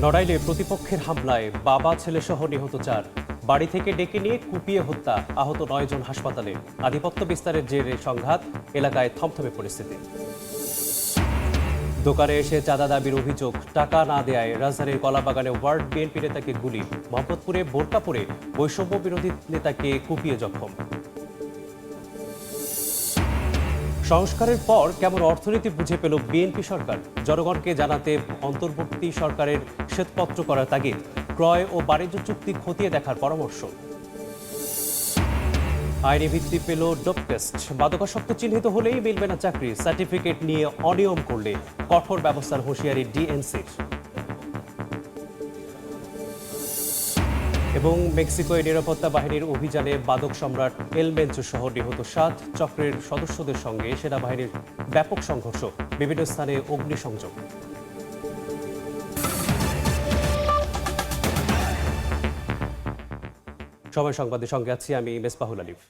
নড়াইলে প্রতিপক্ষের হামলায় বাবা ছেলেসহ নিহত 4। বাড়ি থেকে ডেকে নিয়ে কুপিয়ে হত্যা, আহত 9 জন হাসপাতালে। আধিপত্য বিস্তারের জেরে সংঘাত, এলাকায় থমথমে পরিস্থিতি। দোকানে এসে চাঁদা দাবির অভিযোগ, টাকা না দেয়ায় রাজধানীর কলাবাগানে ওয়ার্ড বিএনপি নেতাকে গুলি। মোহাম্মদপুরে বোরকা পরে বৈষম্য বিরোধী নেতাকে কুপিয়ে জখম। সংস্কারের পর কেমন অর্থনীতি বুঝে পেল বিএনপি সরকার, জনগণকে জানাতে অন্তর্বর্তী সরকারের শ্বেতপত্র করার তাগিদ। ক্রয় ও বাণিজ্য চুক্তি খতিয়ে দেখার পরামর্শ। আইনি ভিত্তি পেল ডোপ টেস্ট, মাদকাসক্ত চিহ্নিত হলেই মিলবে না চাকরি। সার্টিফিকেট নিয়ে অনিয়ম করলে কঠোর ব্যবস্থার হুঁশিয়ারি ডিএনসির। এবং মেক্সিকোয় নিরাপত্তা বাহিনীর অভিযানে মাদক সম্রাট এল মেঞ্চো সহ নিহত 7 চক্রের সদস্যদের সঙ্গে সেনাবাহিনীর ব্যাপক সংঘর্ষ, বিভিন্ন স্থানে অগ্নিসংযোগ। সময় সংবাদের সঙ্গে আছি আমি মেসবাহুল আলিফ।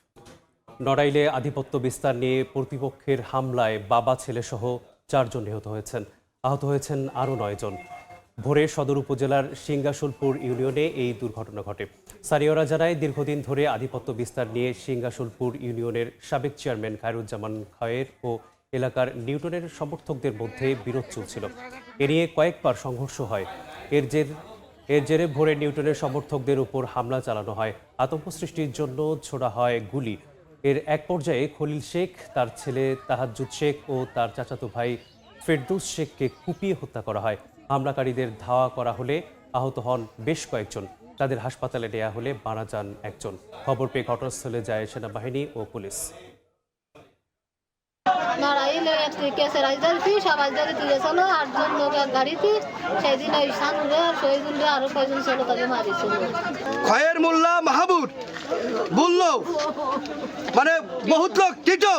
নড়াইলে আধিপত্য বিস্তার নিয়ে প্রতিপক্ষের হামলায় বাবা ছেলে সহ 4 জন নিহত হয়েছেন, আহত হয়েছেন আরও 9 জন। ভোরে সদর উপজেলার সিংগাসুলপুর ইউনিয়নে এই দুর্ঘটনা ঘটে। স্থানীয়রা জানায়, দীর্ঘদিন ধরে আধিপত্য বিস্তার নিয়ে সিংগাসুলপুর ইউনিয়নের সাবেক চেয়ারম্যান খায়রুজ্জামান খয়ের ও এলাকার নিউটনের সমর্থকদের মধ্যে বিরোধ চলছিল। এ নিয়ে কয়েকবার সংঘর্ষ হয়। এর জেরে ভোরে নিউটনের সমর্থকদের উপর হামলা চালানো হয়। আতঙ্ক সৃষ্টির জন্য ছোড়া হয় গুলি। এর এক পর্যায়ে খলিল শেখ, তার ছেলে তাহাজ্জুদ শেখ ও তার চাচাতো ভাই ফেরদৌস শেখকে কুপিয়ে হত্যা করা হয়। হামলাকারীদের ধাওয়া করা হলে আহত হন বেশ কয়েকজন। তাদের হাসপাতালে নেওয়া হলে মারা যান একজন। খবর পেয়ে ঘটনাস্থলে যায় সেনাবাহিনী ও পুলিশ। নড়াইলে কেসে রাজধানী সবাই দিয়েছিল 8 জন লোক এক গাড়িতে। সেদিন ওই সানুরে শহীদুলরে আরো কয়েকজন ছিল, তাকে মারিছিল। খয়ের মোল্লা মাহবুব বললো, মানে বহুত লোক টিটো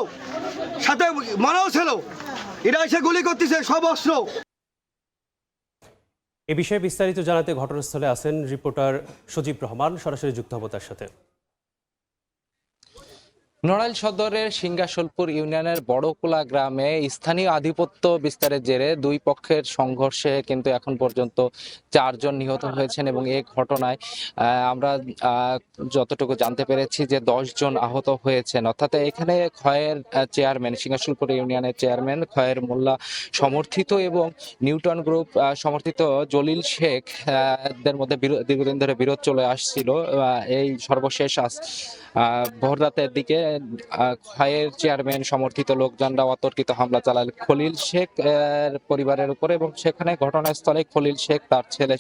সাথে মারাও ছিল, এরা এসে গুলি করতেছে সব অস্ত্র। এ বিষয়ে বিস্তারিত জানাতে ঘটনাস্থলে আছেন রিপোর্টার সজীব রহমান, সরাসরি যুক্ত হব তার সাথে। নড়াইল সদরের সিংগাসুলপুর ইউনিয়নের বড়কুলা গ্রামে স্থানীয় আধিপত্য বিস্তারের জেরে দুই পক্ষের সংঘর্ষে কিন্তু এখন পর্যন্ত 4 জন নিহত হয়েছেন এবং এই ঘটনায় আমরা যতটুকু জানতে পেরেছি যে 10 জন আহত হয়েছেন। অর্থাৎ এখানে খয়ের চেয়ারম্যান, সিংগাসুলপুর ইউনিয়নের চেয়ারম্যান খয়ের মোল্লা সমর্থিত এবং নিউটন গ্রুপ সমর্থিত জলিল শেখ দের মধ্যে দীর্ঘদিন ধরে বিরোধ চলে আসছিল। এই সর্বশেষ ভোর রাতের দিকে খয়ের চেয়ারম্যান সমর্থিত লোকজনরা অতর্কিত হামলা চালায় খলিল শেখ পরিবারের উপরে এবং সেখানে ঘটনাস্থলে খলিল শেখ, তার ছেলে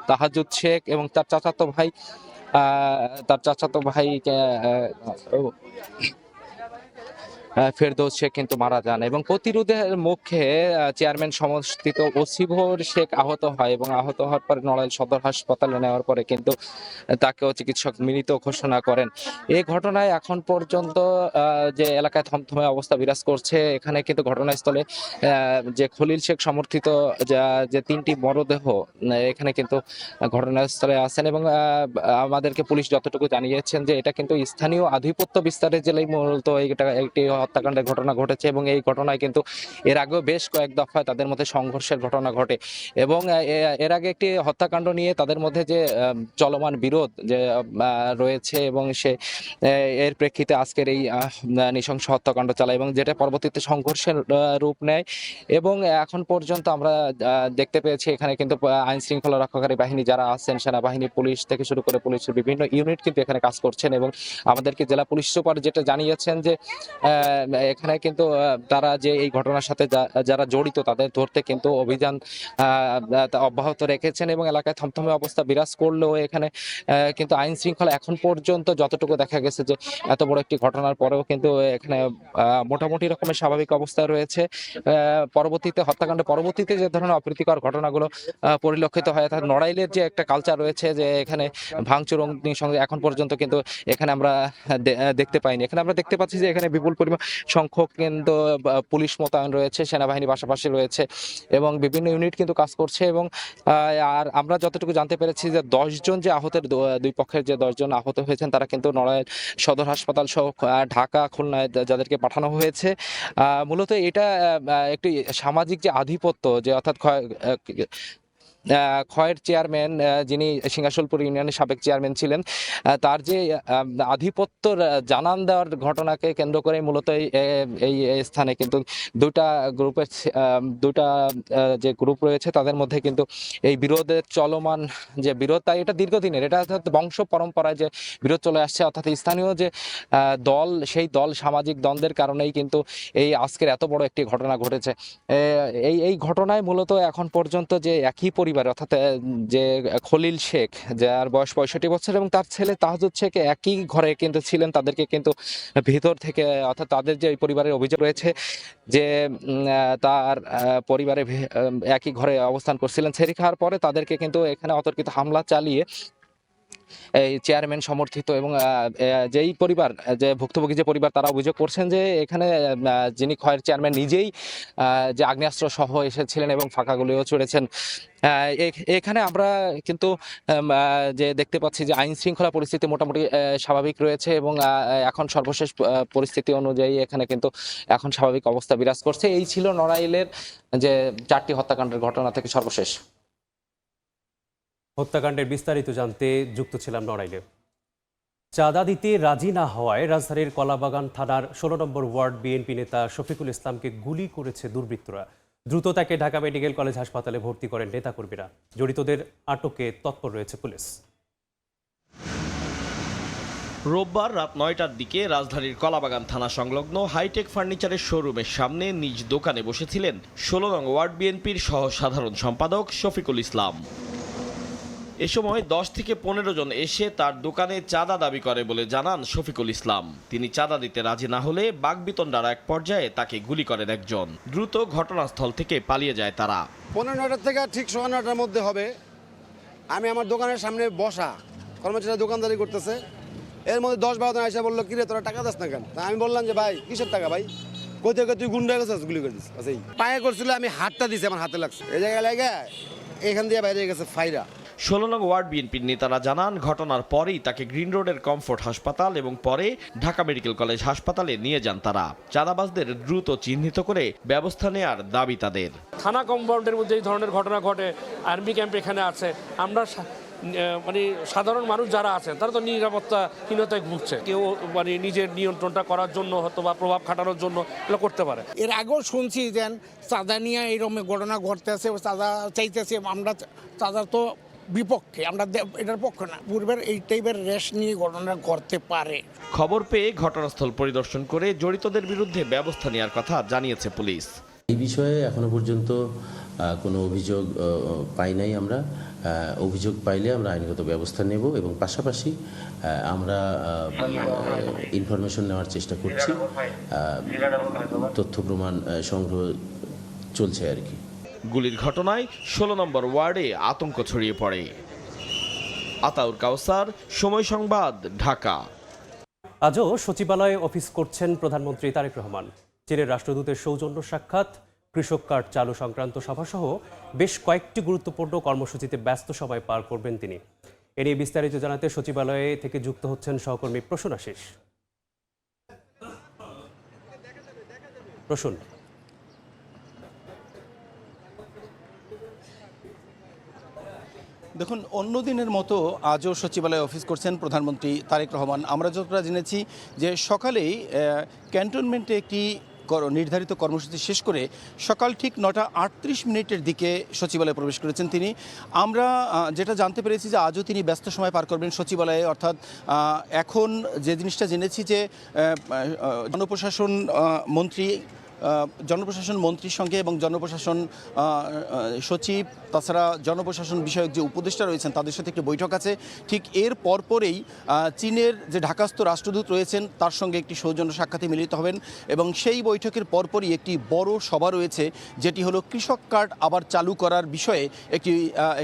তাহাজ্জুদ শেখ এবং তার চাচাতো ভাই ফেরদৌস শেখ কিন্তু মারা যান এবং প্রতিরোধের মুখে চেয়ারম্যান সমর্থিত ওসিভর শেখ আহত হয় এবং আহত হওয়ার পরে নড়াইল সদর হাসপাতালে নেওয়ার পরে কিন্তু তাকেও চিকিৎসক মৃত ঘোষণা করেন। এই ঘটনায় এখন পর্যন্ত যে এলাকায় থমথমে অবস্থা বিরাজ করছে। এখানে কিন্তু ঘটনাস্থলে যে খলিল শেখ সমর্থিত যে 3টি মরদেহ এখানে কিন্তু ঘটনাস্থলে আছেন এবং আমাদেরকে পুলিশ যতটুকু জানিয়েছেন যে এটা কিন্তু স্থানীয় আধিপত্য বিস্তারের জেলায় মূলত একটি হত্যাকাণ্ডের ঘটনা ঘটেছে এবং এই ঘটনায় কিন্তু এর আগেও বেশ কয়েক দফায় তাদের মধ্যে সংঘর্ষের ঘটনা ঘটে এবং এর আগে একটি হত্যাকাণ্ড নিয়ে তাদের মধ্যে যে চলমান বিরোধ যে রয়েছে এবং এর প্রেক্ষিতে আজকের এই নৃশংস হত্যাকাণ্ড চালায় এবং যেটা পরবর্তীতে সংঘর্ষের রূপ নেয় এবং এখন পর্যন্ত আমরা দেখতে পেয়েছি এখানে কিন্তু আইন শৃঙ্খলা রক্ষাকারী বাহিনী যারা আছেন, সেনাবাহিনী, পুলিশ থেকে শুরু করে পুলিশের বিভিন্ন ইউনিট কিন্তু এখানে কাজ করছেন এবং আমাদেরকে জেলা পুলিশ সুপার যেটা জানিয়েছেন যে এখানে কিন্তু তারা যে এই ঘটনার সাথে যারা জড়িত তাদের ধরতে কিন্তু অভিযান অব্যাহত রেখেছেন এবং এলাকায় থমথমে অবস্থা বিরাজ করলেও এখানে কিন্তু আইন শৃঙ্খলা এখন পর্যন্ত যতটুকু দেখা গেছে যে এত বড় একটি ঘটনার পরেও কিন্তু এখানে মোটামুটি রকমের স্বাভাবিক অবস্থায় রয়েছে। পরবর্তীতে হত্যাকাণ্ডের পরবর্তীতে যে ধরনের অপ্রীতিকর ঘটনাগুলো পরিলক্ষিত হয়, অর্থাৎ নড়াইলের যে একটা কালচার রয়েছে যে এখানে ভাঙচুর সঙ্গে এখন পর্যন্ত কিন্তু এখানে আমরা দেখতে পাইনি। এখানে আমরা দেখতে পাচ্ছি যে এখানে বিপুল পরিমাণ সংখ্যক কিন্তু পুলিশ মোতায়েন রয়েছে, সেনাবাহিনী পাশাপাশি রয়েছে এবং বিভিন্ন ইউনিট কিন্তু কাজ করছে এবং আর আমরা যতটুকু জানতে পেরেছি যে 10 জন যে আহতের দুই পক্ষের যে 10 জন আহত হয়েছেন তারা কিন্তু নড়াইল সদর হাসপাতাল সহ ঢাকা, খুলনায় যাদেরকে পাঠানো হয়েছে। মূলত এটা একটি সামাজিক যে আধিপত্য যে অর্থাৎ খয়ের চেয়ারম্যান, যিনি সিংহাসলপুর ইউনিয়নের সাবেক চেয়ারম্যান ছিলেন, তার যে আধিপত্য জানান দেওয়ার ঘটনাকে কেন্দ্র করে মূলত এই স্থানে কিন্তু দুটা যে গ্রুপ রয়েছে তাদের মধ্যে কিন্তু এই বিরোধের চলমান যে বিরোধ, তাই এটা দীর্ঘদিনের, এটা অর্থাৎ বংশ পরম্পরায় যে বিরোধ চলে আসছে, অর্থাৎ স্থানীয় যে দল, সেই দল সামাজিক দ্বন্দ্বের কারণেই কিন্তু এই আজকের এত বড় একটি ঘটনা ঘটেছে। এই ঘটনায় মূলত এখন পর্যন্ত যে একই পরিবার, অর্থাৎ যে খলিল শেখ, যার বয়স 65 বছর, এবং তার ছেলে তাহাজুদ শেখ একই ঘরে কিন্তু ছিলেন, তাদেরকে কিন্তু ভিতর থেকে, অর্থাৎ তাদের যে পরিবারের অভিযোগ রয়েছে যে তার পরিবারে একই ঘরে অবস্থান করছিলেন, সেরি খাওয়ার পরে তাদেরকে কিন্তু এখানে অতর্কিত হামলা চালিয়ে এই চেয়ারম্যান সমর্থিত এবং যেই পরিবার, যে ভুক্তভোগী যে পরিবার, তারা অভিযোগ করছেন যে এখানে যিনি খয়ের চেয়ারম্যান নিজেই যে আগ্নেয়াস্ত্র সহ এসেছিলেন এবং ফাঁকা গুলিও ছুড়েছেন। এখানে আমরা কিন্তু যে দেখতে পাচ্ছি যে আইন শৃঙ্খলা পরিস্থিতি মোটামুটি স্বাভাবিক রয়েছে এবং এখন সর্বশেষ পরিস্থিতি অনুযায়ী এখানে কিন্তু এখন স্বাভাবিক অবস্থা বিরাজ করছে। এই ছিল নড়াইলের যে 4টি হত্যাকাণ্ডের ঘটনা থেকে সর্বশেষ। হত্যাকাণ্ডের বিস্তারিত জানতে যুক্ত ছিলাম নড়াইলে। চাঁদা দিতে রাজি না হওয়ায় রাজধানীর কলাবাগান থানার 16 নম্বর ওয়ার্ড বিএনপি নেতা শফিকুল ইসলামকে গুলি করেছে দুর্বৃত্তরা। দ্রুত তাকে ঢাকা মেডিকেল কলেজ হাসপাতালে ভর্তি করেন নেতাকর্মীরা। জড়িতদের আটকে তৎপর রয়েছে পুলিশ। রোববার রাত 9টার দিকে রাজধানীর কলাবাগান থানা সংলগ্ন হাইটেক ফার্নিচারের শোরুমের সামনে নিজ দোকানে বসেছিলেন 16 নং ওয়ার্ড বিএনপির সহ সাধারণ সম্পাদক শফিকুল ইসলাম। এ সময় 10 থেকে 15 জন এসে তার দোকানে চাঁদা দাবি করে বলে জানান শফিকুল ইসলাম। তিনি চাঁদা দিতে রাজি না হলে বাকবিতণ্ডার এক পর্যায়ে তাকে গুলি করেন একজন। দ্রুত ঘটনাস্থল থেকে পালিয়ে যায় তারা। 15টার থেকে ঠিক 9:15টার মধ্যে হবে। আমি আমার দোকানের সামনে বসা, কর্মচারীরা দোকানদারি করতেছে। এর মধ্যে 10-12 জন এসে বললো, কিরে তোরা টাকা দিস না কেন? আমি বললাম যে ভাই কিসের টাকা ভাই? কই থেকে তুই গুন্ডা গেছিস, গুলি করে দিস। আচ্ছা, পায়ে করছিল, আমি হাতটা দিছি, আমার হাতে লাগছে। এই জায়গায় লাগে এখান দিয়ে বাইরে গেছে ফাইরা। 16 নং ওয়ার্ড বিএনপির নেতারা জানান ঘটনার পরেই তাকে গ্রিন রোডের কমফোর্ট হাসপাতাল এবং পরে ঢাকা মেডিকেল কলেজ হাসপাতালে নিয়ে যান তারা। চাঁদাবাজদের দ্রুত চিহ্নিত করে ব্যবস্থা নেয়ার দাবি তাদের। থানা কম্পাউন্ডের মধ্যে এই ধরনের ঘটনা ঘটে, আর্মি ক্যাম্প এখানে আছে, আমরা মানে সাধারণ মানুষ যারা আছেন তারা তো নিরাপত্তাহীনতায় ভুগছে। কেউ মানে নিজের নিয়ন্ত্রণটা করার জন্য হয়তো বা প্রভাব খাটানোর জন্য এগুলো করতে পারে। এর আগেও শুনছি যে চাঁদা নিয়ে এইরকম ঘটনা ঘটতেছে, চাঁদা চাইতেছে। আমরা চাঁদা তো বিপক্ষে, আমরা এটার পক্ষে না। পূর্বের এই টাইপের রেশ নিয়ে ঘটনা ঘটতে পারে। খবর পেয়ে ঘটনাস্থল পরিদর্শন করে জড়িতদের বিরুদ্ধে ব্যবস্থা নেওয়ার কথা জানিয়েছে পুলিশ। এই বিষয়ে এখনো পর্যন্ত কোনো অভিযোগ পাই নাই আমরা। অভিযোগ পাইলে আমরা আইনগত ব্যবস্থা নেব এবং পাশাপাশি আমরা ইনফরমেশন নেওয়ার চেষ্টা করছি। তথ্য প্রমাণ সংগ্রহ চলছে আর কি। গুলির ঘটনায় 16 নম্বর ওয়ার্ডে আতঙ্ক ছড়িয়ে পড়ে। আতাউর কাউসার, সময় সংবাদ, ঢাকা। আজও সচিবালয়ে অফিস করছেন প্রধানমন্ত্রী তারেক রহমান। চীনের রাষ্ট্রদূতের সৌজন্য সাক্ষাৎ, কৃষক কার্ড চালু সংক্রান্ত সভাসহ বেশ কয়েকটি গুরুত্বপূর্ণ কর্মসূচিতে ব্যস্ত সময় পার করবেন তিনি। এ নিয়ে বিস্তারিত জানাতে সচিবালয়ে থেকে যুক্ত হচ্ছেন সহকর্মী প্রসূন আশিস। প্রসূন, দেখুন, অন্য দিনের মতো আজও সচিবালয়ে অফিস করছেন প্রধানমন্ত্রী তারেক রহমান। আমরা যতটা জেনেছি যে সকালেই ক্যান্টনমেন্টে একটি নির্ধারিত কর্মসূচি শেষ করে সকাল ঠিক 9:38 দিকে সচিবালয়ে প্রবেশ করেছেন তিনি। আমরা যেটা জানতে পেরেছি যে আজও তিনি ব্যস্ত সময় পার করবেন সচিবালয়ে। অর্থাৎ এখন যে জিনিসটা জেনেছি যে জনপ্রশাসন মন্ত্রীর সঙ্গে এবং জনপ্রশাসন সচিব, তাছাড়া জনপ্রশাসন বিষয়ক যে উপদেষ্টা রয়েছেন তাদের সাথে একটি বৈঠক আছে। ঠিক এর পরপরেই চীনের যে ঢাকাস্থ রাষ্ট্রদূত রয়েছেন তার সঙ্গে একটি সৌজন্য সাক্ষাতে মিলিত হবেন এবং সেই বৈঠকের পরপরই একটি বড় সভা রয়েছে, যেটি হলো কৃষক কার্ড আবার চালু করার বিষয়ে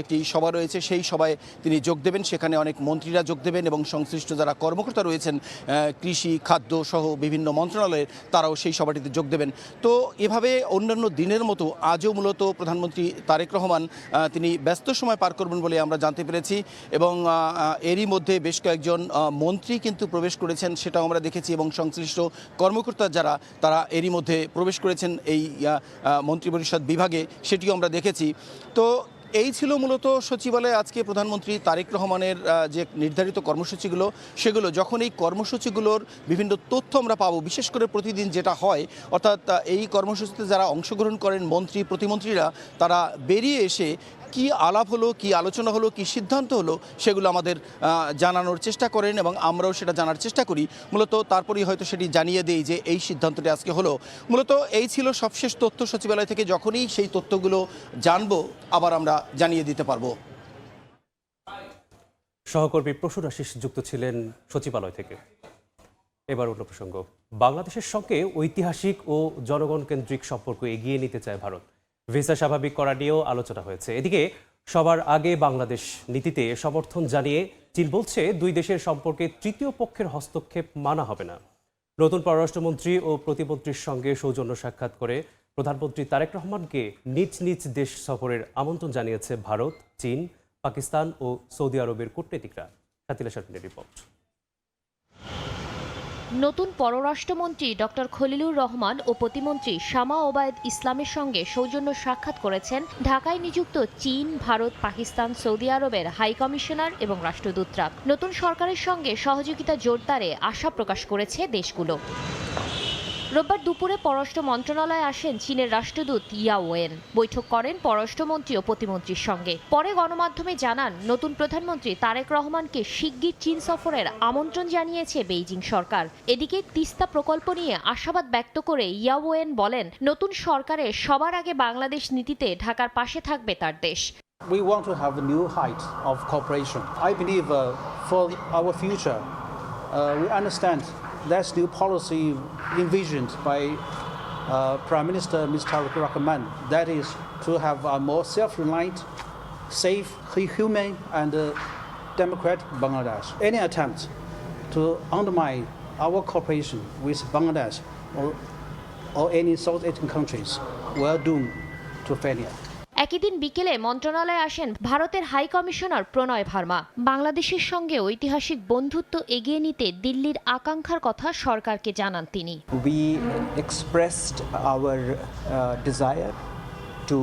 একটি সভা রয়েছে। সেই সভায় তিনি যোগ দেবেন। সেখানে অনেক মন্ত্রীরা যোগ দেবেন এবং সংশ্লিষ্ট যারা কর্মকর্তা রয়েছেন কৃষি, খাদ্য সহ বিভিন্ন মন্ত্রণালয়ের, তারাও সেই সভাটিতে যোগ দেবেন। তো এভাবে অন্যান্য দিনের মতো আজও মূলত প্রধানমন্ত্রী তারেক রহমান তিনি ব্যস্ত সময় পার করবেন বলে আমরা জানতে পেরেছি এবং এরই মধ্যে বেশ কয়েকজন মন্ত্রী কিন্তু প্রবেশ করেছেন, সেটাও আমরা দেখেছি এবং সংশ্লিষ্ট কর্মকর্তা যারা তারা এরই মধ্যে প্রবেশ করেছেন এই মন্ত্রিপরিষদ বিভাগে, সেটিও আমরা দেখেছি। তো এই ছিল মূলত সচিবালয়ে আজকে প্রধানমন্ত্রী তারেক রহমানের যে নির্ধারিত কর্মসূচিগুলো, সেগুলো যখন এই কর্মসূচিগুলোর বিভিন্ন তথ্য আমরা পাবো, বিশেষ করে প্রতিদিন যেটা হয়, অর্থাৎ এই কর্মসূচিতে যারা অংশগ্রহণ করেন মন্ত্রী প্রতিমন্ত্রীরা, তারা বেরিয়ে এসে কি আলাপ হলো, কি আলোচনা হলো, কি সিদ্ধান্ত হলো, সেগুলো আমাদের জানানোর চেষ্টা করেন এবং আমরাও সেটা জানার চেষ্টা করি। মূলত তারপরেই হয়তো সেটি জানিয়ে দেই যে এই সিদ্ধান্তটি আজকে হলো। মূলত এই ছিল সবশেষ তথ্য সচিবালয় থেকে। যখনই সেই তথ্যগুলো জানবো আবার আমরা জানিয়ে দিতে পারবো। সহকর্মী প্রসূন আশিস যুক্ত ছিলেন সচিবালয় থেকে। এবার অন্য প্রসঙ্গ, বাংলাদেশের সঙ্গে ঐতিহাসিক ও জনগণ কেন্দ্রিক সম্পর্ক এগিয়ে নিতে চায় ভারত। ভিসা স্বাভাবিক করা নিয়েও আলোচনা হয়েছে। এদিকে সবার আগে বাংলাদেশ নীতিতে সমর্থন জানিয়ে চীন বলছে দুই দেশের সম্পর্কে তৃতীয় পক্ষের হস্তক্ষেপ মানা হবে না। নতুন পররাষ্ট্রমন্ত্রী ও প্রতিমন্ত্রীর সঙ্গে সৌজন্য সাক্ষাৎ করে প্রধানমন্ত্রী তারেক রহমানকে নিজ নিজ দেশ সফরের আমন্ত্রণ জানিয়েছে ভারত, চীন, পাকিস্তান ও সৌদি আরবের কূটনীতিকরা। Shatila শারমিনের report. নতুন পররাষ্ট্রমন্ত্রী ডক্টর খলিলুর রহমান ও প্রতিমন্ত্রী শামা ওবায়দ ইসলামের সঙ্গে সৌজন্য সাক্ষাৎ করেছেন ঢাকায় নিযুক্ত চীন, ভারত, পাকিস্তান, সৌদি আরবের হাই কমিশনার এবং রাষ্ট্রদূতরা। নতুন সরকারের সঙ্গে সহযোগিতা জোরদারে আশা প্রকাশ করেছে দেশগুলো। রোববার দুপুরে পররাষ্ট্র মন্ত্রণালয়ে আসেন চীনের রাষ্ট্রদূত ইয়া ওয়েন। বৈঠক করেন পররাষ্ট্রমন্ত্রী ও প্রতিমন্ত্রীর সঙ্গে। পরে গণমাধ্যমে জানান, নতুন প্রধানমন্ত্রী তারেক রহমানকে শিগগির চীন সফরের আমন্ত্রণ জানিয়েছে বেইজিং সরকার। এদিকে তিস্তা প্রকল্প নিয়ে আশাবাদ ব্যক্ত করে ইয়া ওয়েন বলেন, নতুন সরকারের সবার আগে বাংলাদেশ নীতিতে ঢাকার পাশে থাকবে তার দেশ। We want to have a new height of cooperation. I believe for our future, we understand that's new policy envisioned by Prime Minister Ms. Tariq Rahman. That is to have a more self-reliant, safe, humane and democratic Bangladesh. Any attempt to undermine our cooperation with Bangladesh or any South Asian countries will doom to failure. একই দিন বিকেলে মন্ত্রণালয়ে আসেন ভারতের high commissioner প্রণয় ভার্মা। বাংলাদেশের সঙ্গে ঐতিহাসিক বন্ধুত্ব এগিয়ে নিতে দিল্লির আকাঙ্ক্ষার কথা সরকারকে জানান তিনি। We expressed our desire to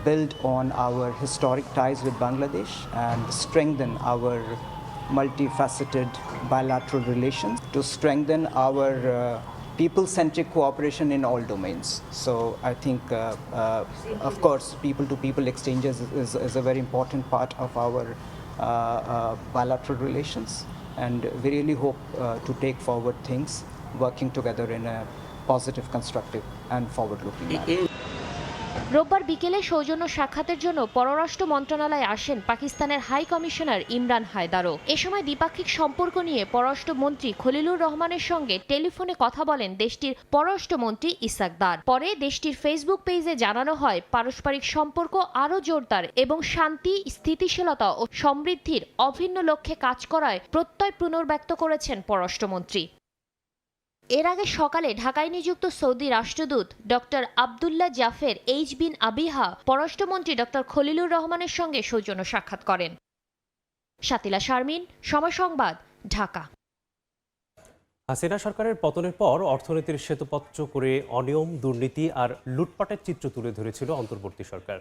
build on our historic ties with Bangladesh and strengthen our multifaceted bilateral relations, to strengthen our people-centric cooperation in all domains. So I think, of course, people-to-people exchanges is a very important part of our bilateral relations, and we really hope to take forward things working together in a positive, constructive and forward-looking manner. রোববার বিকেলে সৌজন্য সাক্ষাতের জন্য পররাষ্ট্র মন্ত্রণালয়ে আসেন পাকিস্তানের high commissioner Imran হায়দারও। এ সময় দ্বিপাক্ষিক সম্পর্ক নিয়ে পররাষ্ট্রমন্ত্রী খলিলুর রহমানের সঙ্গে টেলিফোনে কথা বলেন দেশটির পররাষ্ট্রমন্ত্রী ইসাক দার। পরে দেশটির ফেসবুক পেজে জানানো হয়, পারস্পরিক সম্পর্ক আরও জোরদার এবং শান্তি, স্থিতিশীলতা ও সমৃদ্ধির অভিন্ন লক্ষ্যে কাজ করায় প্রত্যয় পুনর্ব্যক্ত করেছেন পররাষ্ট্রমন্ত্রী। এর আগে সকালে ঢাকায় নিযুক্ত সৌদি রাষ্ট্রদূত ডক্টর আবদুল্লাহ জাফের এইচ বিন আবিহা পররাষ্ট্রমন্ত্রী ডক্টর খলিলুর রহমানের সঙ্গে সৌজন্য সাক্ষাৎ করেন। শাতিলা শারমিন, সময় সংবাদ, ঢাকা। হাসিনা সরকারের পতনের পর অর্থনীতির শ্বেতপত্র করে অনিয়ম, দুর্নীতি আর লুটপাটের চিত্র তুলে ধরেছিল অন্তর্বর্তী সরকার।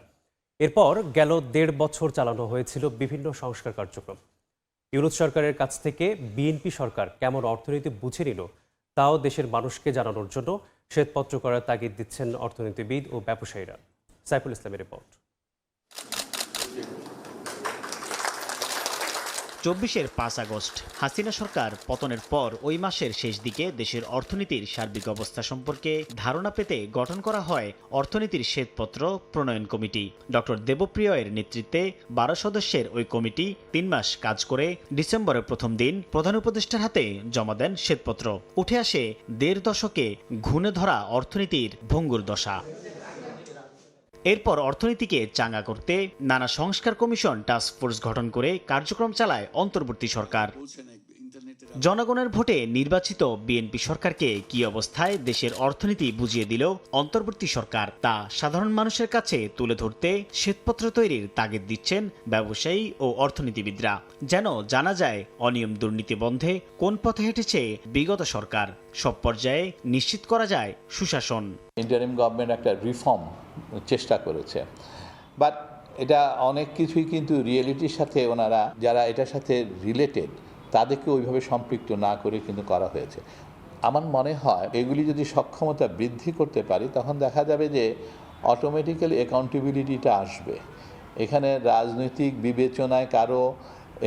এরপর গেল 1.5 বছর চালানো হয়েছিল বিভিন্ন সংস্কার কার্যক্রম। ইউনূস সরকারের কাছ থেকে বিএনপি সরকার কেমন অর্থনীতি বুঝে নিল তাও দেশের মানুষকে জানানোর জন্য শ্বেতপত্র করার তাগিদ দিচ্ছেন অর্থনীতিবিদ ও ব্যবসায়ীরা। সাইফুল ইসলামের রিপোর্ট। 24-এর 5 আগস্ট হাসিনা সরকার পতনের পর ওই মাসের শেষ দিকে দেশের অর্থনীতির সার্বিক অবস্থা সম্পর্কে ধারণা পেতে গঠন করা হয় অর্থনীতির শ্বেতপত্র প্রণয়ন কমিটি। ডক্টর দেবপ্রিয় এর নেতৃত্বে 12 সদস্যের ওই কমিটি 3 মাস কাজ করে ডিসেম্বরের প্রথম দিন প্রধান উপদেষ্টার হাতে জমা দেন শ্বেতপত্র। উঠে আসে 1.5 দশকে ঘুণে ধরা অর্থনীতির ভঙ্গুর দশা। এরপর অর্থনীতিকে চাঙ্গা করতে নানা সংস্কার কমিশন টাস্ক ফোর্স গঠন করে কার্যক্রম চালায় অন্তর্বর্তী সরকার। জনগণের ভোটে নির্বাচিত বিএনপি সরকারকে কি অবস্থায় দেশের অর্থনীতি বুঝিয়ে দিল অন্তর্বর্তী সরকার, তা সাধারণ মানুষের কাছে তুলে ধরতে শ্বেতপত্র তৈরির তাগিদ দিচ্ছেন ব্যবসায়ী ও অর্থনীতিবিদরা, যেন জানা যায় অনিয়ম দুর্নীতি বন্ধে কোন পথে হেঁটেছে বিগত সরকার, সব পর্যায়ে নিশ্চিত করা যায় সুশাসন। ইন্টারিম গভর্নমেন্ট একটা রিফর্ম চেষ্টা করেছে, বাট এটা অনেক কিছুই কিন্তু রিয়েলিটির সাথে ওনারা যারা এটার সাথে রিলেটেড তাদেরকে ওইভাবে সম্পৃক্ত না করে কিন্তু করা হয়েছে। আমার মনে হয় এগুলি যদি সক্ষমতা বৃদ্ধি করতে পারি তখন দেখা যাবে যে অটোমেটিক্যালি অ্যাকাউন্টেবিলিটিটা আসবে। এখানে রাজনৈতিক বিবেচনায় কারো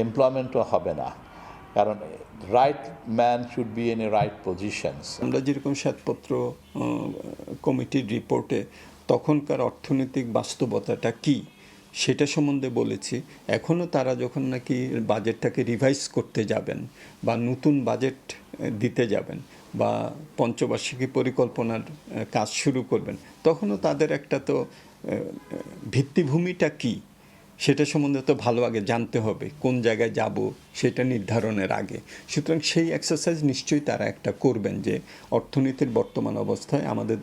এমপ্লয়মেন্টও হবে না, কারণ right man should be in a right positions. আমরা যেরকম শ্বেতপত্র কমিটির রিপোর্টে তখনকার অর্থনৈতিক বাস্তবতাটা কি সেটা সম্বন্ধে বলেছি। এখনও তারা যখন নাকি বাজেটটাকে রিভাইজ করতে যাবেন বা নতুন বাজেট দিতে যাবেন বা পঞ্চবার্ষিকী পরিকল্পনার কাজ শুরু করবেন, তখনও তাদের একটা তো ভিত্তিভূমিটা কি সেটা সম্বন্ধে তো ভালো আগে জানতে হবে, কোন জায়গায় যাব সেটা নির্ধারণের আগে। সুতরাং সেই এক্সারসাইজ নিশ্চয়ই তারা একটা করবেন যে অর্থনীতির বর্তমান অবস্থায় আমাদের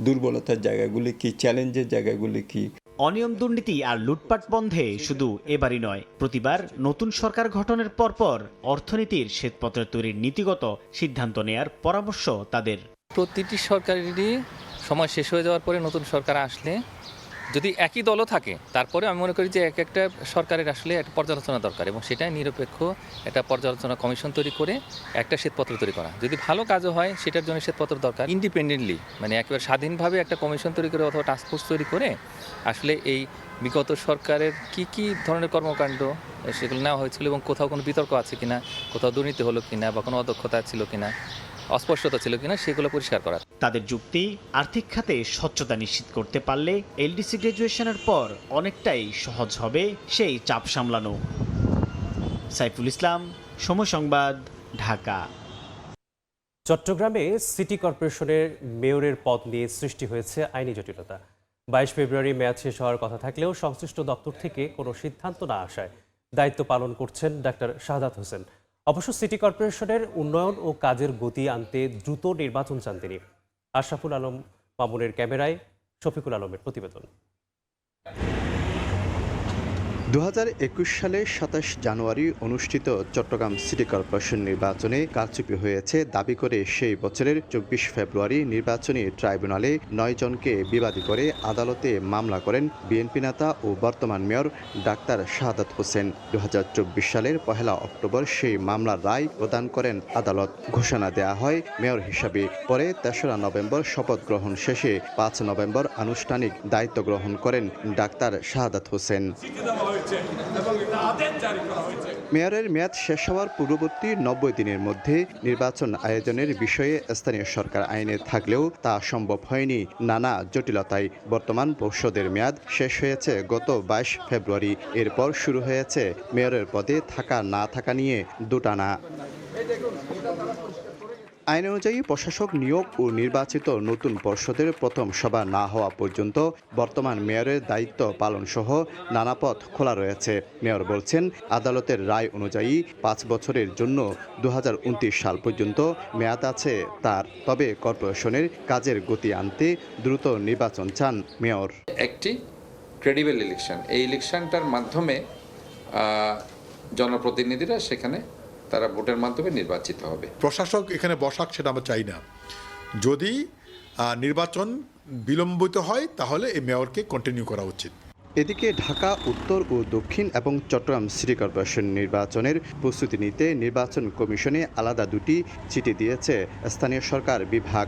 দুর্বলতার জায়গাগুলি কি, চ্যালেঞ্জের জায়গাগুলি কি। অনিয়ম, দুর্নীতি আর লুটপাট বন্ধে শুধু এবারই নয়, প্রতিবার নতুন সরকার গঠনের পরপর অর্থনীতির শ্বেতপত্র তৈরির নীতিগত সিদ্ধান্ত নেয়ার পরামর্শ তাদের। প্রতিটি সরকারেরই সময় শেষ হয়ে যাওয়ার পরে নতুন সরকার আসলে যদি একই দলও থাকে, তারপরে আমি মনে করি যে এক একটা সরকারের আসলে একটা পর্যালোচনা দরকার, এবং সেটা নিরপেক্ষ একটা পর্যালোচনা কমিশন তৈরি করে একটা শ্বেতপত্র তৈরি করা। যদি ভালো কাজও হয় সেটার জন্য শ্বেতপত্র দরকার। ইন্ডিপেন্ডেন্টলি মানে একেবারে স্বাধীনভাবে একটা কমিশন তৈরি করে অথবা টাস্কফোর্স তৈরি করে আসলে এই বিগত সরকারের কি ধরনের কর্মকাণ্ড সেগুলো নেওয়া হয়েছিল এবং কোথাও কোনো বিতর্ক আছে কিনা, কোথাও দুর্নীতি হলো কিনা বা কোনো অদক্ষতা ছিল কিনা, অস্পষ্টতা ছিল কিনা, সেগুলো পরিষ্কার করা। তাদের যুক্তি, আর্থিক খাতে স্বচ্ছতা নিশ্চিত করতে পারলে এলডিসি গ্র্যাজুয়েশনের পর অনেকটাই সহজ হবে সেই চাপ সামলানো। সাইফুল ইসলাম, সময় সংবাদ, ঢাকা। চট্টগ্রামে সিটি কর্পোরেশনের মেয়রের পদ নিয়ে সৃষ্টি হয়েছে আইনি জটিলতা। 22 ফেব্রুয়ারি মেয়াদ শেষ হওয়ার কথা থাকলেও সংশ্লিষ্ট দপ্তর থেকে কোনো সিদ্ধান্ত না আসায় দায়িত্ব পালন করছেন ডাক্তার শাহাদাত হোসেন। অবশ্য সিটি কর্পোরেশনের উন্নয়ন ও কাজের গতি আনতে দ্রুত নির্বাচন চান তিনি। আশরাফুল আলম মামুনের ক্যামেরায় শফিকুল আলমের প্রতিবেদন। 2021 সালে 27 জানুয়ারি অনুষ্ঠিত চট্টগ্রাম সিটি কর্পোরেশন নির্বাচনে কারচুপি হয়েছে দাবি করে সেই বছরের 24 ফেব্রুয়ারি নির্বাচনী ট্রাইব্যুনালে 9 জনকে বিবাদী করে আদালতে মামলা করেন বিএনপি নেতা ও বর্তমান মেয়র ডাক্তার শাহাদাত হোসেন। 2024 সালের 1 অক্টোবর সেই মামলার রায় প্রদান করেন আদালত। ঘোষণা দেয়া হয় মেয়র হিসাবে। পরে 3রা নভেম্বর শপথ গ্রহণ শেষে 5 নভেম্বর আনুষ্ঠানিক দায়িত্ব গ্রহণ করেন ডাক্তার শাহাদাত হোসেন। মেয়রের মেয়াদ শেষ হওয়ার পূর্ববর্তী 90 দিনের মধ্যে নির্বাচন আয়োজনের বিষয়ে স্থানীয় সরকার আইনে থাকলেও তা সম্ভব হয়নি নানা জটিলতায়। বর্তমান পর্ষদের মেয়াদ শেষ হয়েছে গত 22 ফেব্রুয়ারি। এরপর শুরু হয়েছে মেয়রের পদে থাকা না থাকা নিয়ে দোটানা। আইন অনুযায়ী প্রশাসক নিয়োগ ও নির্বাচিত নতুন পর্ষদের প্রথম সভা না হওয়া পর্যন্ত বর্তমান মেয়রের দায়িত্ব পালন সহ নানা পথ খোলা রয়েছে। মেয়র বলছেন, আদালতের রায় অনুযায়ী 5 বছরের জন্য 2029 সাল পর্যন্ত মেয়াদ আছে তার। তবে কর্পোরেশনের কাজের গতি আনতে দ্রুত নির্বাচন চান মেয়র। একটি ক্রেডিবল ইলেকশন, এই ইলেকশনটার মাধ্যমে জনপ্রতিনিধিরা সেখানে তারা ভোটের মাধ্যমে নির্বাচিত হবে। প্রশাসক এখানে বসাক সেটা আমরা চাই না। যদি নির্বাচন বিলম্বিত হয় তাহলে এই মেয়রকে কন্টিনিউ করা উচিত। এদিকে ঢাকা উত্তর ও দক্ষিণ এবং চট্টগ্রাম সিটি কর্পোরেশন নির্বাচনের প্রস্তুতি নিতে নির্বাচন কমিশনে আলাদা 2টি চিঠি দিয়েছে স্থানীয় সরকার বিভাগ।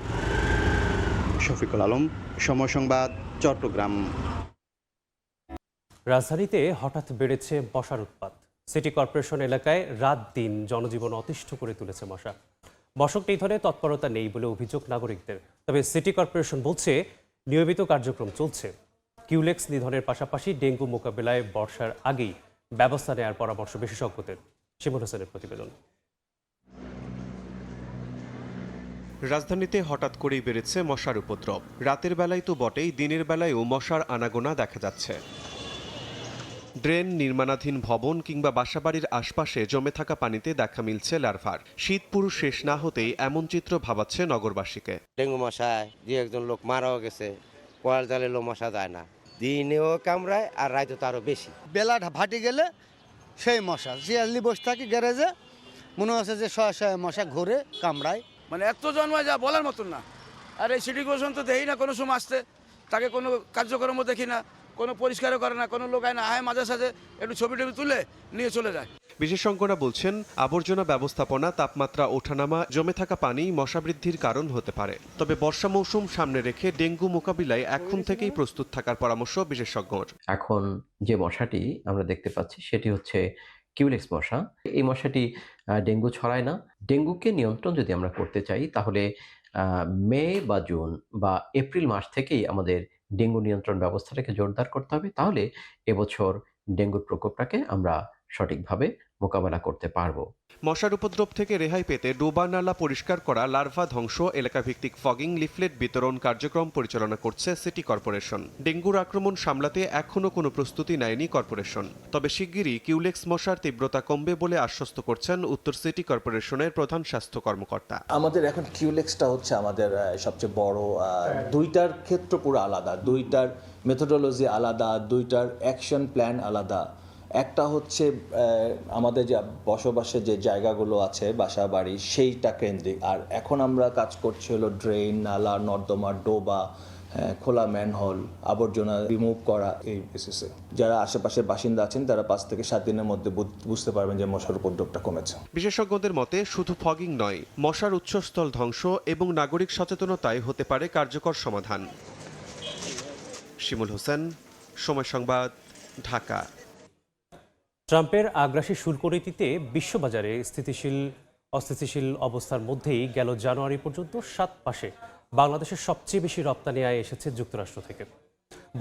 শফিকুল আলম, সময় সংবাদ, চট্টগ্রাম। রাজধানীতে হঠাৎ বেড়েছে মশার উৎপাত। সিটি কর্পোরেশন এলাকায় রাত দিন জনজীবন অতিষ্ঠ করে তুলেছে মশা। মশক নিধনে তৎপরতা নেই বলে অভিযোগ নাগরিকদের। তবে সিটি কর্পোরেশন বলছে নিয়মিত কার্যক্রম চলছে। কিউলেক্স নিধনের পাশাপাশি ডেঙ্গু মোকাবেলায় বর্ষার আগেই ব্যবস্থা নেওয়ার পরামর্শ বিশেষজ্ঞদের। শিমুল হোসেনের প্রতিবেদন। রাজধানীতে হঠাৎ করেই বেড়েছে মশার উপদ্রব। রাতের বেলায় তো বটেই, দিনের বেলায়ও মশার আনাগোনা দেখা যাচ্ছে। ড্রেন, নির্মাণাধীন ভবন কিংবা বাসাবাড়ির আশপাশে জমে থাকা পানিতে দেখা মিলছে লার্ভার। শীত পুরো শেষ না হতেই এমন চিত্র ভাবাচ্ছে নগরবাসীকে। ডেঙ্গু মশায় যে একজন লোক মারাও গেছে, কয়াল জালেলো মশা যায় না, দিনেও কামড়ায় আর রাতে তো আরো বেশি। বেলা ভাটি গেলে সেই মশা জিয়ালি বসে থাকি গ্যারেজে, মনে হচ্ছে যে শয়ে শয়ে মশা ঘুরে কামড়ায়। মানে এত জন্মায় যা বলার মতন না। আর এই সিটি কর্পোরেশন তো দেখি না কোনো সময় আসতে, তাকে কোনো কার্যক্রমও দেখি না, কোনো পরিষ্কারও করে না, কোনো লোক আয় না, আয় মাঝে সাঝে একটু ছবি টবি তুলে নিয়ে চলে যায়। বিশেষজ্ঞরা বলছেন আবর্জনা ব্যবস্থাপনা, তাপমাত্রা ওঠানামা, জমে থাকা পানি মশা বৃদ্ধির কারণ হতে পারে। তবে বর্ষা মৌসুম সামনে রেখে ডেঙ্গু মোকাবিলায় এখন থেকেই প্রস্তুত থাকার পরামর্শ বিশেষজ্ঞর। এখন যে মশাটি আমরা দেখতে পাচ্ছি সেটি হচ্ছে কিউলেক্স মশা। এই মশাটি ডেঙ্গু ছড়ায় না। ডেঙ্গুকে নিয়ন্ত্রণ যদি আমরা করতে চাই তাহলে মে বা জুন বা এপ্রিল মাস থেকেই আমাদের ডেঙ্গু নিয়ন্ত্রণ ব্যবস্থাটাকে জোরদার করতে হবে। তাহলে এবছর ডেঙ্গুর প্রকোপটাকে আমরা সঠিকভাবে মোকাবেলা করতে পারবো। মশার উপদ্রব থেকে রেহাই পেতে ডোবা নালা পরিষ্কার করা, লার্ভা ধ্বংস, এলাকাভিত্তিক ফগিং, লিফলেট বিতরণ কার্যক্রম পরিচালনা করছে সিটি কর্পোরেশন। ডেঙ্গুর আক্রমণ সামলাতে এখনও কোনো প্রস্তুতি নেয়নি কর্পোরেশন। তবে শিগগিরই কিউলেক্স মশার তীব্রতা কমবে বলে আশ্বস্ত করছেন উত্তর সিটি কর্পোরেশনের প্রধান স্বাস্থ্য কর্মকর্তা। আমাদের এখন কিউলেক্সটা হচ্ছে আমাদের সবচেয়ে বড়, দুইটার ক্ষেত্র পুরো আলাদা, দুইটার মেথোডোলজি আলাদা, দুইটার অ্যাকশন প্ল্যান আলাদা। একটা হচ্ছে আমাদের যে বসবাসের যে জায়গাগুলো আছে, বাসা বাড়ি, সেইটা কেন্দ্রিক। আর এখন আমরা কাজ করছি হলো ড্রেন, নালা, নর্দমা, ডোবা, খোলা ম্যানহোল, আবর্জনা রিমুভ করা। এই বেসিসে যারা আশেপাশের বাসিন্দা আছেন তারা 5 থেকে 7 দিনের মধ্যে বুঝতে পারবেন যে মশার উপদ্রবটা কমেছে। বিশেষজ্ঞদের মতে শুধু ফগিং নয়, মশার উৎসস্থল ধ্বংস এবং নাগরিক সচেতনতায় হতে পারে কার্যকর সমাধান। শিমুল হোসেন, সময় সংবাদ, ঢাকা। ট্রাম্পের আগ্রাসী শুল্ক নীতিতে বিশ্ববাজারে অস্থিতিশীল অবস্থার মধ্যেই গেল জানুয়ারি পর্যন্ত 7 মাসে বাংলাদেশের সবচেয়ে বেশি রপ্তানি আয় এসেছে যুক্তরাষ্ট্র থেকে।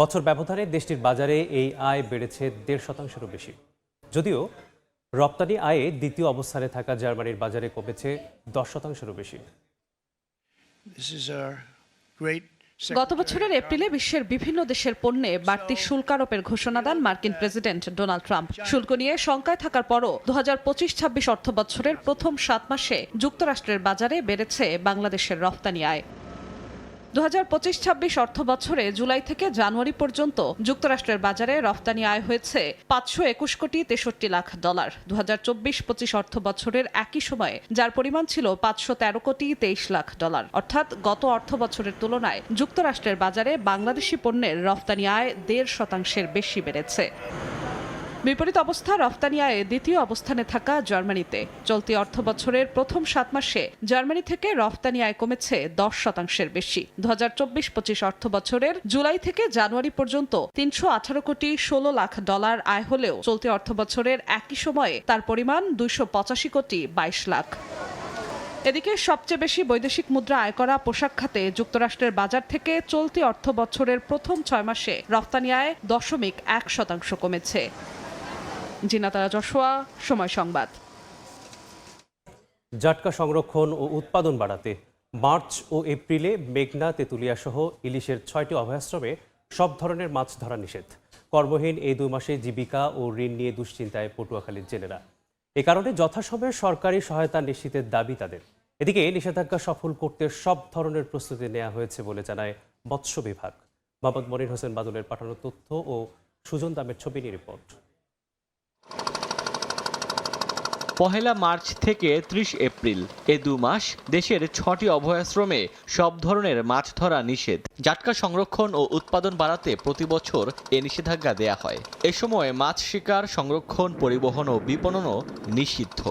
বছর ব্যবধানে দেশটির বাজারে এই আয় বেড়েছে 1.5%-এরও বেশি। যদিও রপ্তানি আয়ে দ্বিতীয় অবস্থানে থাকা জার্মানির বাজারে কমেছে 10%-এরও বেশি। গত বছরের এপ্রিলে বিশ্বের বিভিন্ন দেশের পণ্যে বাড়তি শুল্ক আরোপের ঘোষণা দেন মার্কিন প্রেসিডেন্ট ডোনাল্ড ট্রাম্প। শুল্ক নিয়ে শঙ্কায় থাকার পরও 2025-26 অর্থ বছরের প্রথম 7 মাসে যুক্তরাষ্ট্রের বাজারে বেড়েছে বাংলাদেশের রপ্তানি আয়। 2025-26 অর্থ বছরে জুলাই থেকে জানুয়ারি পর্যন্ত যুক্তরাষ্ট্রের বাজারে রপ্তানি আয় হয়েছে $521.63 $। 2024-25 অর্থ বছরের একই সময়ে যার পরিমাণ ছিল $513.23 অর্থাৎ গত অর্থ বছরের তুলনায় যুক্তরাষ্ট্রের বাজারে বাংলাদেশি পণ্যের রপ্তানি আয় 1.5%-এর বেশি বেড়েছে। বিপরীত অবস্থা রপ্তানি আয়ে দ্বিতীয় অবস্থানে থাকা জার্মানিতে। চলতি অর্থ বছরের প্রথম 7 মাসে জার্মানি থেকে রপ্তানি আয় কমেছে 10%-এর বেশি। 2024-25 অর্থ বছরের জুলাই থেকে জানুয়ারি পর্যন্ত $318.16 আয় হলেও চলতি অর্থ বছরের একই সময়ে তার পরিমাণ $285.22 এদিকে সবচেয়ে বেশি বৈদেশিক মুদ্রা আয় করা পোশাক খাতে যুক্তরাষ্ট্রের বাজার থেকে চলতি অর্থ বছরের প্রথম 6 মাসে রপ্তানি আয় 0.1% কমেছে। জিনাতারা যশোয়া, সময় সংবাদ। জাটকা সংরক্ষণ ও উৎপাদন বাড়াতে মার্চ ও এপ্রিলে মেঘনা, তেঁতুলিয়া সহ ইলিশের 6টি অভয়াশ্রমে সব ধরনের মাছ ধরা নিষেধ। কর্মহীন এই 2 মাসে জীবিকা ও ঋণ নিয়ে দুশ্চিন্তায় পটুয়াখালীর জেলেরা। এ কারণে যথাসময়ে সরকারি সহায়তা নিশ্চিতের দাবি তাদের। এদিকে নিষেধাজ্ঞা সফল করতে সব ধরনের প্রস্তুতি নেওয়া হয়েছে বলে জানায় মৎস্য বিভাগ। মোহাম্মদ মনির হোসেন বাদলের পাঠানো তথ্য ও সুজন দামের ছবি নিয়ে রিপোর্ট। 1 মার্চ থেকে 30 এপ্রিল এ 2 মাস দেশের 6টি অভয়াশ্রমে সব ধরনের মাছ ধরা নিষেধ। জাটকা সংরক্ষণ ও উৎপাদন বাড়াতে প্রতি বছর এ নিষেধাজ্ঞা দেয়া হয়। এ সময় মাছ শিকার, সংরক্ষণ, পরিবহন ও বিপণনও নিষিদ্ধ।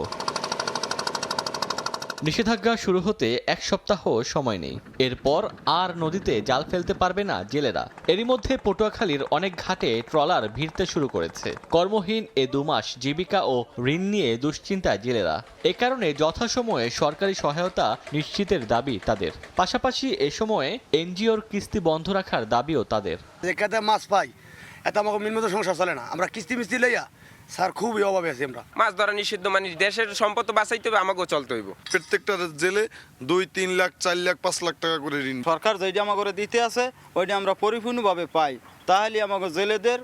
নিষেধাজ্ঞা শুরু হতে 1 সপ্তাহ সময় নেই। এরপর আর নদীতে জাল ফেলতে পারবে না জেলেরা। এরই মধ্যে পটুয়াখালীর অনেক ঘাটে ট্রলার ভিড়তে শুরু করেছে। কর্মহীন এ 2 মাস জীবিকা ও ঋণ নিয়ে দুশ্চিন্তায় জেলেরা। এ কারণে যথাসময়ে সরকারি সহায়তা নিশ্চিতের দাবি তাদের। পাশাপাশি এ সময়ে এনজিওর কিস্তি বন্ধ রাখার দাবিও তাদের। মাছ পাই এত আমাকে মিনমতো সংসার চলে না, আমরা কিস্তি মিস্তি লইয়া স্যার খুবই অভাবে আছি। আমরা মাছ ধরা নিষিদ্ধ, মানে দেশের সম্পদ বাঁচাইতে হবে, আমাকেও চলতে হইব। প্রত্যেকটা জেলে 2, 3 লাখ, 4 লাখ, 5 লাখ টাকা করে ঋণ সরকার যেটা আমাকে দিতে আছে ওইটা আমরা পরিপূর্ণভাবে পাই, তাহলে আমাকে জেলেদের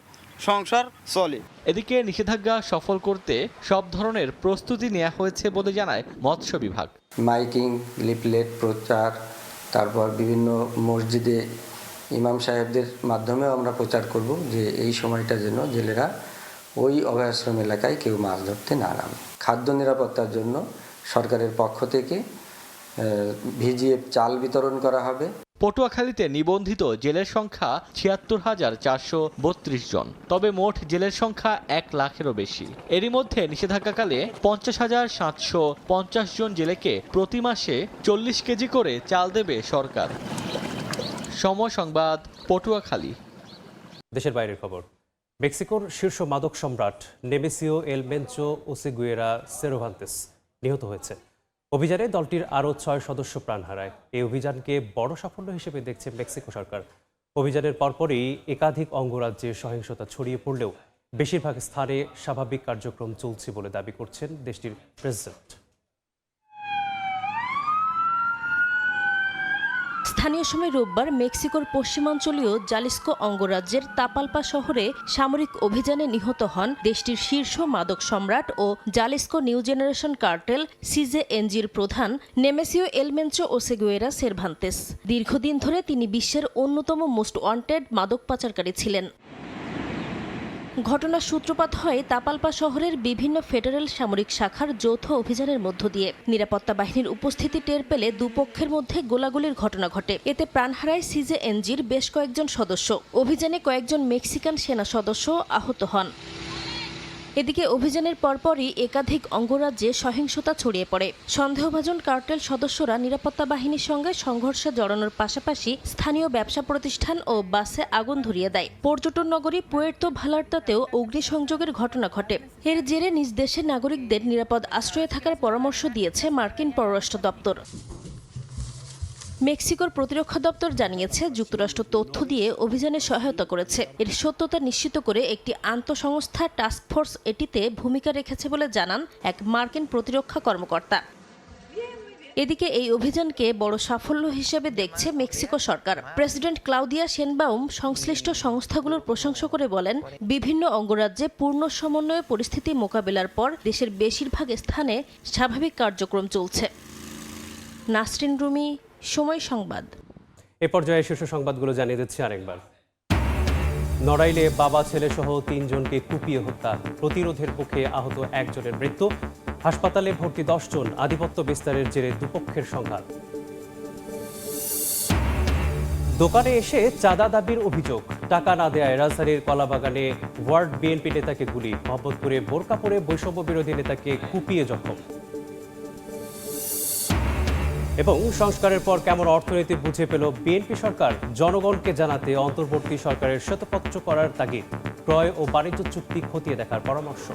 সংসার চলে। এদিকে নিষেধাজ্ঞা সফল করতে সব ধরনের প্রস্তুতি নেওয়া হয়েছে বলে জানায় মৎস্য বিভাগ। মাইকিং, লিফলেট প্রচার, তারপর বিভিন্ন মসজিদে ইমাম সাহেবদের মাধ্যমেও আমরা প্রচার করব যে এই সময়টা যেন জেলেরা ওই অভয়াশ্রম এলাকায় কেউ মাছ ধরতে না নামে। খাদ্য নিরাপত্তার জন্য সরকারের পক্ষ থেকে ভিজিএফ চাল বিতরণ করা হবে। পটুয়াখালীতে নিবন্ধিত জেলের সংখ্যা ৭৬,৪৩২ জন, তবে মোট জেলের সংখ্যা ১ লাখেরও বেশি। এরই মধ্যে নিষেধাজ্ঞাকালে ৫০,৭৫০ জন জেলেকে প্রতি মাসে ৪০ কেজি করে চাল দেবে সরকার। সময় সংবাদ, পটুয়াখালী। দেশের বাইরের খবর। মেক্সিকোর শীর্ষ মাদক সম্রাট নেমেসিও এল মেনচো ওসিগুয়েরা সেরভান্তেস নিহত হয়েছে। অভিযানে দলটির আরও ৬ সদস্য প্রাণ হারায়। এই অভিযানকে বড় সাফল্য হিসেবে দেখছে মেক্সিকো সরকার। অভিযানের পরপরই একাধিক অঙ্গরাজ্যে সহিংসতা ছড়িয়ে পড়লেও বেশিরভাগ স্থানে স্বাভাবিক কার্যক্রম চলছে বলে দাবি করছেন দেশটির প্রেসিডেন্ট। স্থানীয় সময় রোববার মেক্সিকোর পশ্চিমাঞ্চলীয় জালিস্কো অঙ্গরাজ্যের তাপালপা শহরে সামরিক অভিযানে নিহত হন দেশটির শীর্ষ মাদক সম্রাট ও জালিস্কো নিউ জেনারেশন কার্টেল সিজেএনজির প্রধান নেমেসিও এল মেনচো ওসিগুয়েরা সেরভান্তেস। দীর্ঘদিন ধরে তিনি বিশ্বের অন্যতম মোস্ট ওয়ান্টেড মাদক পাচারকারী ছিলেন। ঘটনার সূত্রপাত হয় তাপালপা শহরের বিভিন্ন ফেডারেল সামরিক শাখার যৌথ অভিযানের মধ্য দিয়ে। নিরাপত্তা বাহিনীর উপস্থিতি টের পেলে দুপক্ষের মধ্যে গোলাগুলির ঘটনা ঘটে। এতে প্রাণ হারায় সিজেএনজির বেশ কয়েকজন সদস্য। অভিযানে কয়েকজন মেক্সিকান সেনা সদস্য আহত হন। এদিকে অভিযানের পরপরই একাধিক অঙ্গরাজ্যে সহিংসতা ছড়িয়ে পড়ে। সন্দেহভাজন কার্টেল সদস্যরা নিরাপত্তা বাহিনীর সঙ্গে সংঘর্ষে জড়ানোর পাশাপাশি স্থানীয় ব্যবসা প্রতিষ্ঠান ও বাসে আগুন ধরিয়ে দেয়। পর্যটন নগরী পুয়ের্তো ভালার্তাতেও অগ্নিসংযোগের ঘটনা ঘটে। এর জেরে নিজ দেশের নাগরিকদের নিরাপদ আশ্রয়ে থাকার পরামর্শ দিয়েছে মার্কিন পররাষ্ট্র দপ্তর। মেক্সিকোর প্রতিরক্ষা দপ্তর জানিয়েছে যুক্তরাষ্ট্র তথ্য দিয়ে অভিযানে সহায়তা করেছে। এর সত্যতা নিশ্চিত করে একটি আন্তঃসংস্থা টাস্কফোর্স এটিতে ভূমিকা রেখেছে বলে জানান এক মার্কিন প্রতিরক্ষা কর্মকর্তা। এদিকে এই অভিযানকে বড় সাফল্য হিসেবে দেখছে মেক্সিকো সরকার। প্রেসিডেন্ট ক্লাউদিয়া শেনবাউম সংশ্লিষ্ট সংস্থাগুলোর প্রশংসা করে বলেন, বিভিন্ন অঙ্গরাজ্যে পূর্ণ সমন্বয়ে পরিস্থিতি মোকাবেলার পর দেশের বেশিরভাগ স্থানে স্বাভাবিক কার্যক্রম চলছে। নাসরিন রুমি, সময় সংবাদ। এ পর্যায়ে শীর্ষ সংবাদগুলো জানিয়ে দিচ্ছি আরেকবার। নড়াইলে বাবা ছেলে সহ ৩ জনকে কুপিয়ে হত্যা, প্রতিরোধের মুখে আহত একজনের মৃত্যু। হাসপাতালে ভর্তি 10 জন, আধিপত্য বিস্তারের জেরে দুপক্ষের সংঘাত। দোকানে এসে চাঁদা দাবির অভিযোগ, টাকা না দেয়ায় রাজধানীর কলাবাগানে ওয়ার্ড বিএনপি নেতাকে গুলি, মোহাম্মদপুরে বোরকা পরে বৈষম্য বিরোধী নেতাকে কুপিয়ে জখম। এবং সংস্কারের পর কেমন অর্থনীতি বুঝে পেল বিএনপি সরকার, জনগণকে জানাতে অন্তর্বর্তী সরকারের শ্বেতপত্র করার তাগিদ, ক্রয় ও বাণিজ্য চুক্তি খতিয়ে দেখার পরামর্শ।